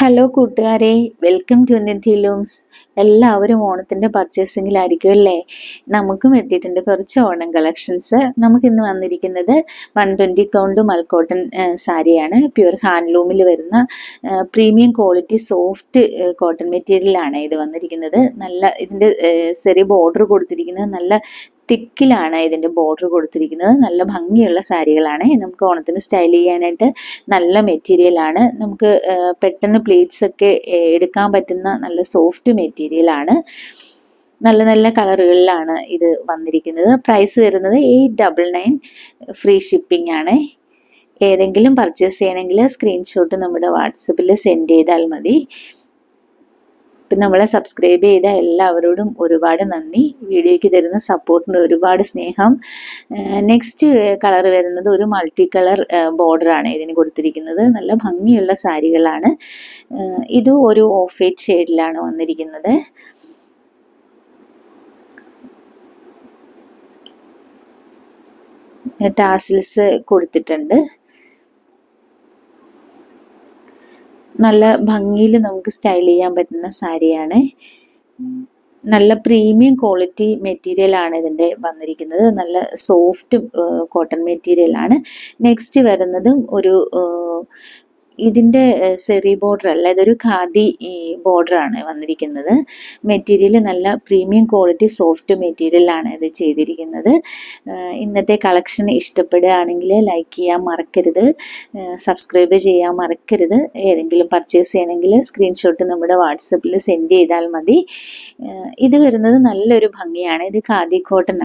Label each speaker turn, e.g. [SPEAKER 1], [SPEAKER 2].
[SPEAKER 1] Hello കൂട്ടുകാരെ, welcome to Nidhi looms. എല്ലാവരും ഓണത്തിൻ്റെ പർച്ചേസിങ്ങിലായിരിക്കും അല്ലേ? നമുക്കും എത്തിയിട്ടുണ്ട് കുറച്ച് ഓണം കളക്ഷൻസ്. നമുക്കിന്ന് വന്നിരിക്കുന്നത് 120 കൗണ്ട് മൽക്കോട്ടൺ സാരിയാണ്. പ്യുർ ഹാൻഡ്ലൂമിൽ വരുന്ന പ്രീമിയം ക്വാളിറ്റി സോഫ്റ്റ് കോട്ടൺ മെറ്റീരിയലാണ് ഇത് വന്നിരിക്കുന്നത്. നല്ല ഇതിൻ്റെ ചെറിയ ബോർഡർ കൊടുത്തിരിക്കുന്നത് നല്ല തിക്കിലാണ് ഇതിൻ്റെ ബോർഡർ കൊടുത്തിരിക്കുന്നത്. നല്ല ഭംഗിയുള്ള സാരികളാണ്. നമുക്ക് ഓണത്തിന് സ്റ്റൈൽ ചെയ്യാനായിട്ട് നല്ല മെറ്റീരിയലാണ്. നമുക്ക് പെട്ടെന്ന് പ്ലീറ്റ്സ് ഒക്കെ എടുക്കാൻ പറ്റുന്ന നല്ല സോഫ്റ്റ് മെറ്റീരിയലാണ്. നല്ല നല്ല കളറുകളിലാണ് ഇത് വന്നിരിക്കുന്നത്. പ്രൈസ് വരുന്നത് 899, ഫ്രീ ഷിപ്പിംഗ് ആണ്. ഏതെങ്കിലും പർച്ചേസ് ചെയ്യണമെങ്കിൽ സ്ക്രീൻഷോട്ട് നമ്മുടെ വാട്സപ്പിൽ സെൻഡ് ചെയ്താൽ മതി. ഇപ്പം നമ്മളെ സബ്സ്ക്രൈബ് ചെയ്ത എല്ലാവരോടും ഒരുപാട് നന്ദി. വീഡിയോയ്ക്ക് തരുന്ന സപ്പോർട്ടിന് ഒരുപാട് സ്നേഹം. നെക്സ്റ്റ് കളർ വരുന്നത് ഒരു മൾട്ടി കളർ ബോർഡറാണ് ഇതിന് കൊടുത്തിരിക്കുന്നത്. നല്ല ഭംഗിയുള്ള സാരികളാണ്. ഇത് ഒരു ഓഫ് വൈറ്റ് ഷെയ്ഡിലാണ് വന്നിരിക്കുന്നത്. ടാസിൽസ് കൊടുത്തിട്ടുണ്ട്. നല്ല ഭംഗിയിൽ നമുക്ക് സ്റ്റൈൽ ചെയ്യാൻ പറ്റുന്ന സാരിയാണ്. നല്ല പ്രീമിയം ക്വാളിറ്റി മെറ്റീരിയൽ ആണ് ഇതിൻ്റെ വന്നിരിക്കുന്നത്. നല്ല സോഫ്റ്റ് കോട്ടൺ മെറ്റീരിയൽ ആണ്. നെക്സ്റ്റ് വരുന്നതും ഒരു ഇതിൻ്റെ സെറി ബോർഡർ അല്ല, ഇതൊരു ഖാദി ബോർഡറാണ് വന്നിരിക്കുന്നത്. മെറ്റീരിയൽ നല്ല പ്രീമിയം ക്വാളിറ്റി സോഫ്റ്റ് മെറ്റീരിയലാണ് ഇത് ചെയ്തിരിക്കുന്നത്. ഇന്നത്തെ കളക്ഷൻ ഇഷ്ടപ്പെടുകയാണെങ്കിൽ ലൈക്ക് ചെയ്യാൻ മറക്കരുത്, സബ്സ്ക്രൈബ് ചെയ്യാൻ മറക്കരുത്. ഏതെങ്കിലും പർച്ചേസ് ചെയ്യണമെങ്കിൽ സ്ക്രീൻഷോട്ട് നമ്മുടെ വാട്സപ്പിൽ സെൻഡ് ചെയ്താൽ മതി. ഇത് വരുന്നത് നല്ലൊരു ഭംഗിയാണ്. ഇത് ഖാദി കോട്ടൺ